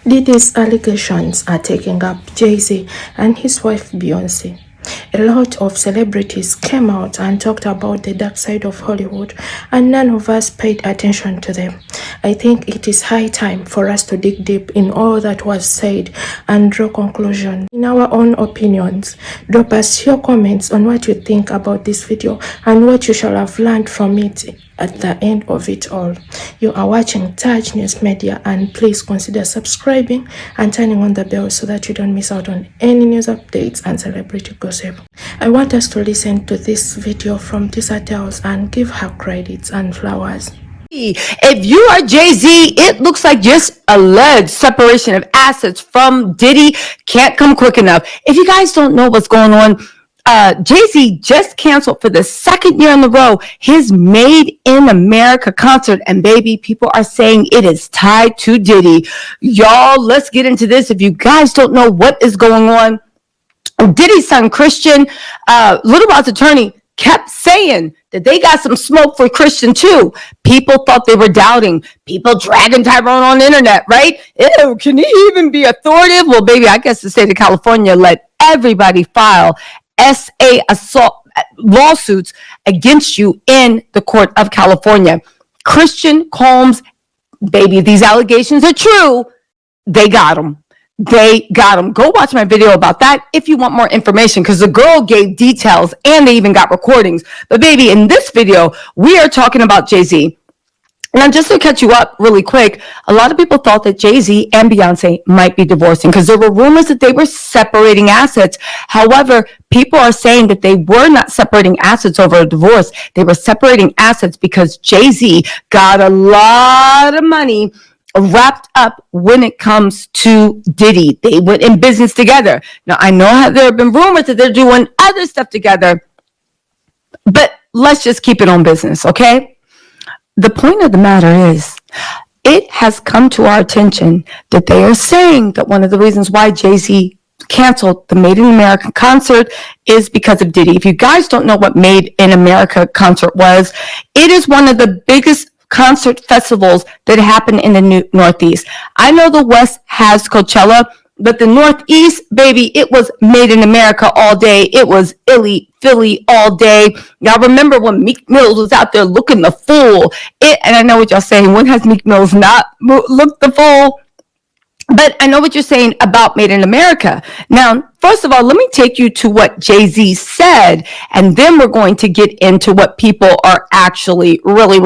Diddy's allegations are taking up Jay-Z and his wife Beyoncé. A lot of celebrities came out and talked about the dark side of Hollywood, and none of us paid attention to them. I think it is high time for us to dig deep in all that was said and draw conclusions in our own opinions. Drop us your comments on what you think about this video and what you shall have learned from it at the end of it all. You are watching Taj News Media, and please consider subscribing and turning on the bell so that you don't miss out on any news updates and celebrity gossip. I want us to listen to this video from Tisa Tells and give her credits and flowers. If you are Jay-Z, it looks like just alleged separation of assets from Diddy can't come quick enough. If you guys don't know what's going on, Jay-Z just canceled for the second year in a row his Made in America concert, and baby, people are saying it is tied to Diddy. Y'all, let's get into this. If you guys don't know what is going on, Diddy's son Christian, Little Rod's attorney, kept saying that they got some smoke for Christian too. People thought they were doubting. People dragging Tyrone on the internet, right? Ew, can he even be authoritative? Well, baby, I guess the state of California let everybody file SA assault lawsuits against you in the court of California. Christian Combs, baby, these allegations are true. They got him. They got him. Go watch my video about that if you want more information, because the girl gave details and they even got recordings. But baby, in this video, we are talking about Jay-Z. Now, just to catch you up really quick, a lot of people thought that Jay-Z and Beyoncé might be divorcing because there were rumors that they were separating assets. However, people are saying that they were not separating assets over a divorce. They were separating assets because Jay-Z got a lot of money wrapped up when it comes to Diddy. They went in business together. Now, I know there have been rumors that they're doing other stuff together, but let's just keep it on business, okay? The point of the matter is, it has come to our attention that they are saying that one of the reasons why Jay-Z canceled the Made in America concert is because of Diddy. If you guys don't know what Made in America concert was, it is one of the biggest concert festivals that happen in the Northeast. I know the West has Coachella, but the Northeast, baby, it was Made in America all day. It was Philly all day. Y'all remember when Meek Mills was out there looking the fool? And I know what y'all saying. When has Meek Mills not looked the fool? But I know what you're saying about Made in America. Now, first of all, let me take you to what Jay-Z said, and then we're going to get into what people are actually really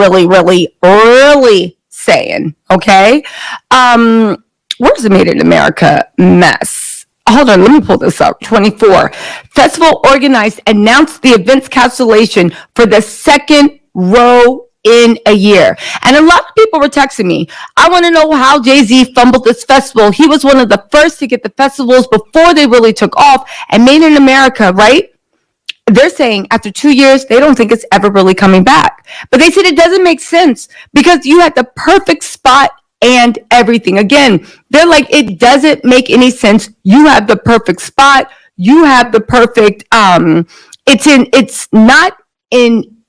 saying, okay? Where's the Made in America mess? Hold on, let me pull this up. 24. Festival organized announced the event's cancellation for the second row in a year. And a lot of people were texting me. I want to know how Jay-Z fumbled this festival. He was one of the first to get the festivals before they really took off. And Made in America, right? They're saying after 2 years, they don't think it's ever really coming back. But they said it doesn't make sense because you had the perfect spot and everything. Again, they're like, it doesn't make any sense. You have the perfect spot. You have the perfect,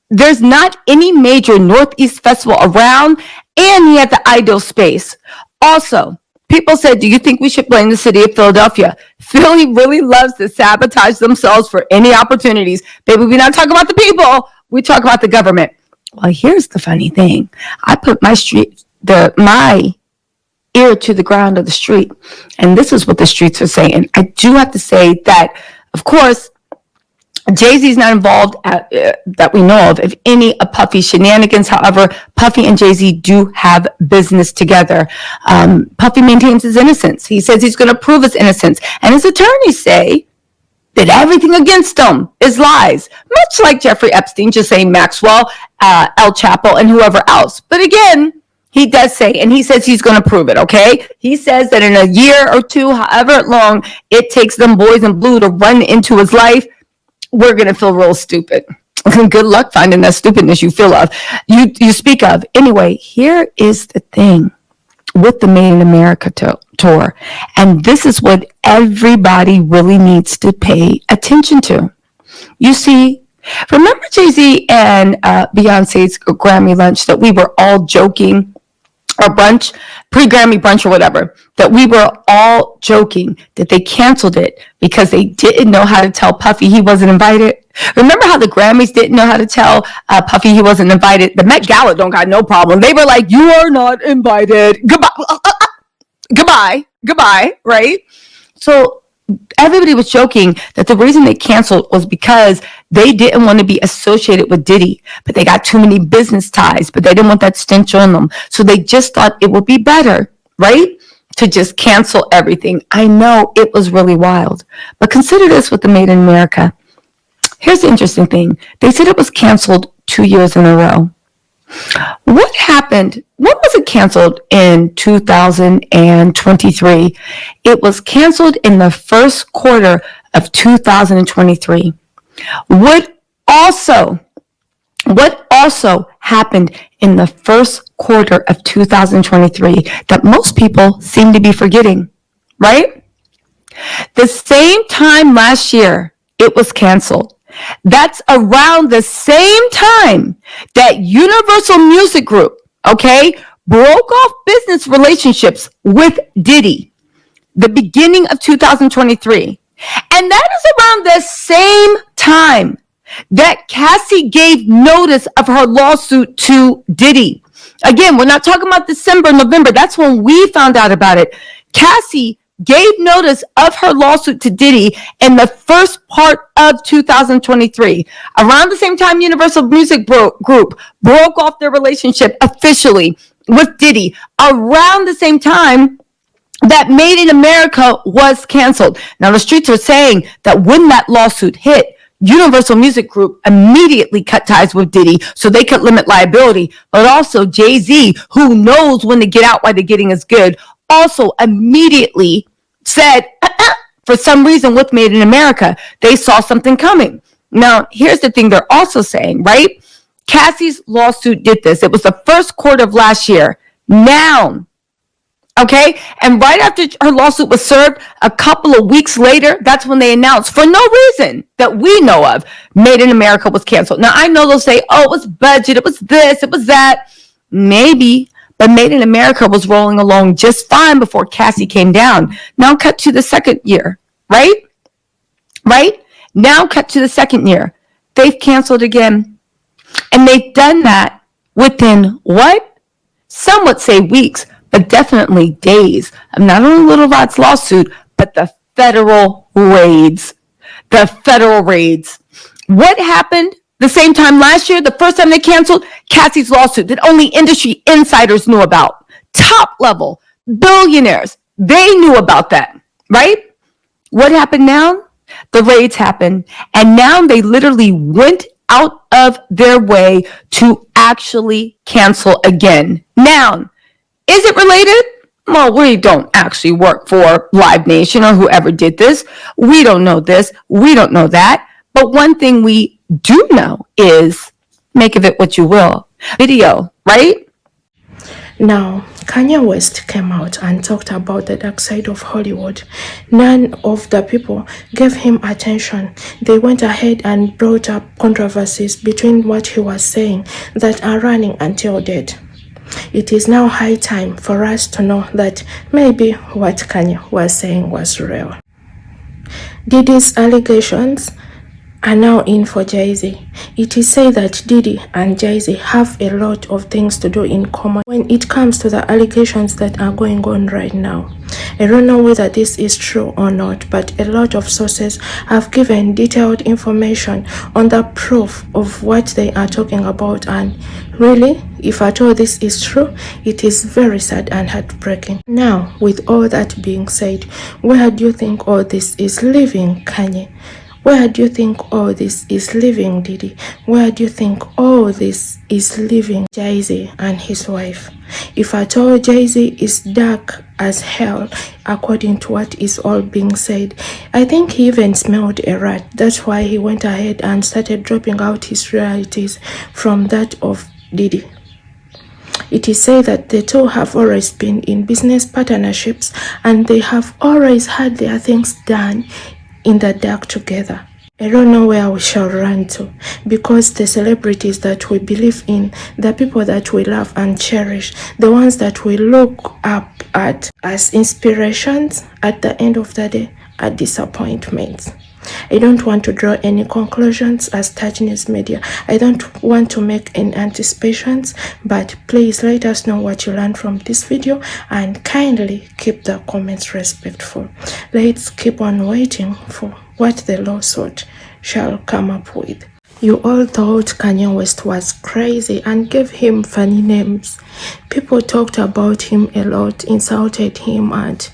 there's not any major Northeast festival around, and he had the ideal space. Also, people said, do you think we should blame the city of Philadelphia? Philly really loves to sabotage themselves for any opportunities. Baby, we're not talking about the people. We talk about the government. Well, here's the funny thing. I put my ear to the ground of the street, and this is what the streets are saying. I do have to say that, of course, Jay-Z's not involved that we know of any of Puffy's shenanigans. However, Puffy and Jay-Z do have business together. Puffy maintains his innocence. He says he's going to prove his innocence, and his attorneys say that everything against him is lies, much like Jeffrey Epstein, just saying Maxwell, El Chapo, and whoever else. But again, he does say, and he says he's going to prove it, okay? He says that in a year or two, however long it takes them boys in blue to run into his life, we're going to feel real stupid. Good luck finding that stupidness you speak of. Anyway, here is the thing with the Made in America tour. And this is what everybody really needs to pay attention to. You see, remember Jay-Z and Beyonce's Grammy lunch that we were all joking or brunch, pre-Grammy brunch or whatever, that we were all joking that they canceled it because they didn't know how to tell Puffy he wasn't invited. Remember how the Grammys didn't know how to tell Puffy he wasn't invited? The Met Gala don't got no problem. They were like, you are not invited. Goodbye, right? So everybody was joking that the reason they canceled was because they didn't want to be associated with Diddy, but they got too many business ties, but they didn't want that stench on them. So they just thought it would be better, right, to just cancel everything. I know it was really wild, but consider this with the Made in America. Here's the interesting thing. They said it was canceled 2 years in a row. What happened? When was it canceled in 2023? It was canceled in the first quarter of 2023. What also happened in the first quarter of 2023 that most people seem to be forgetting, right? The same time last year, it was canceled. That's around the same time that Universal Music Group, okay, broke off business relationships with Diddy, the beginning of 2023. And that is around the same time that Cassie gave notice of her lawsuit to Diddy. Again, we're not talking about December, November. That's when we found out about it. Cassie gave notice of her lawsuit to Diddy in the first part of 2023. Around the same time Universal Music Group broke off their relationship officially with Diddy. Around the same time that Made in America was canceled. Now, the streets are saying that when that lawsuit hit, Universal Music Group immediately cut ties with Diddy so they could limit liability. But also Jay-Z, who knows when to get out while the getting is good, also immediately said, for some reason with Made in America, they saw something coming. Now, here's the thing they're also saying, right? Cassie's lawsuit did this. It was the first quarter of last year. Now, okay? And right after her lawsuit was served, a couple of weeks later, that's when they announced, for no reason that we know of, Made in America was canceled. Now, I know they'll say, oh, it was budget, it was this, it was that. Maybe. But Made in America was rolling along just fine before Cassie came down. Now cut to the second year, right? Right? Now cut to the second year. They've canceled again. And they've done that within what? Some would say weeks, but definitely days of not only Little Rod's lawsuit, but the federal raids. The federal raids. What happened the same time last year, the first time they canceled Cassie's lawsuit that only industry insiders knew about? Top level billionaires, they knew about that, right? What happened now? The raids happened, and now they literally went out of their way to actually cancel again. Now, is it related? Well, we don't actually work for Live Nation or whoever did this. We don't know this. We don't know that. But one thing we do know is, make of it what you will, video, right? Now, Kanye West came out and talked about the dark side of Hollywood. None of the people gave him attention. They went ahead and brought up controversies between what he was saying that are running until date. It is now high time for us to know that maybe what Kanye was saying was real. Diddy's allegations are now in for Jay-Z. It is said that Diddy and Jay-Z have a lot of things to do in common when it comes to the allegations that are going on right now. I don't know whether this is true or not, but a lot of sources have given detailed information on the proof of what they are talking about, and really, if at all this is true, it is very sad and heartbreaking. Now, with all that being said, where do you think all this is leaving Kanye? Where do you think all this is leaving Diddy? Where do you think all this is leaving Jay-Z and his wife? If at all Jay-Z is dark as hell, according to what is all being said, I think he even smelled a rat. That's why he went ahead and started dropping out his realities from that of Diddy. It is said that the two have always been in business partnerships and they have always had their things done in the dark together. I don't know where we shall run to, because the celebrities that we believe in, the people that we love and cherish, the ones that we look up at as inspirations, at the end of the day are disappointments. I don't want to draw any conclusions as Touch News Media. I don't want to make any anticipations, but please let us know what you learned from this video and kindly keep the comments respectful. Let's keep on waiting for what the lawsuit shall come up with. You all thought Kanye West was crazy and gave him funny names. People talked about him a lot, insulted him, and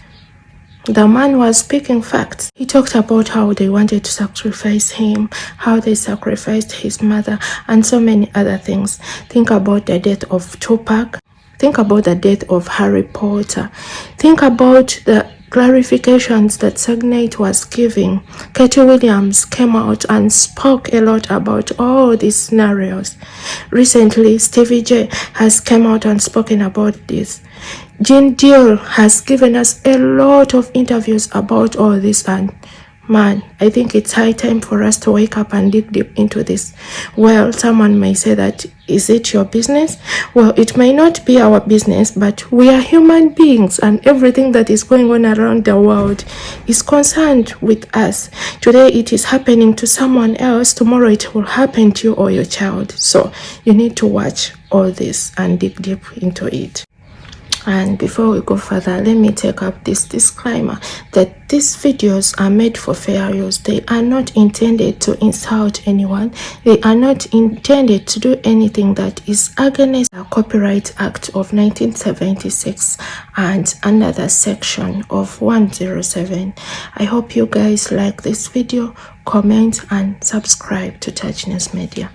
the man was speaking facts. He talked about how they wanted to sacrifice him, how they sacrificed his mother, and so many other things. Think about the death of Tupac. Think about the death of Harry Potter. Think about the clarifications that Sagnate was giving. Katie Williams came out and spoke a lot about all these scenarios. Recently, Stevie J has come out and spoken about this. Jean Dill has given us a lot of interviews about all this, and man, I think it's high time for us to wake up and dig deep into this. Well, someone may say that, is it your business? Well, it may not be our business, but we are human beings, and everything that is going on around the world is concerned with us. Today it is happening to someone else, tomorrow it will happen to you or your child. So you need to watch all this and dig deep into it. And before we go further, let me take up this disclaimer that these videos are made for fair use. They are not intended to insult anyone. They are not intended to do anything that is against the Copyright Act of 1976 and another section of 107. I hope you guys like this video, comment and subscribe to Touch News Media.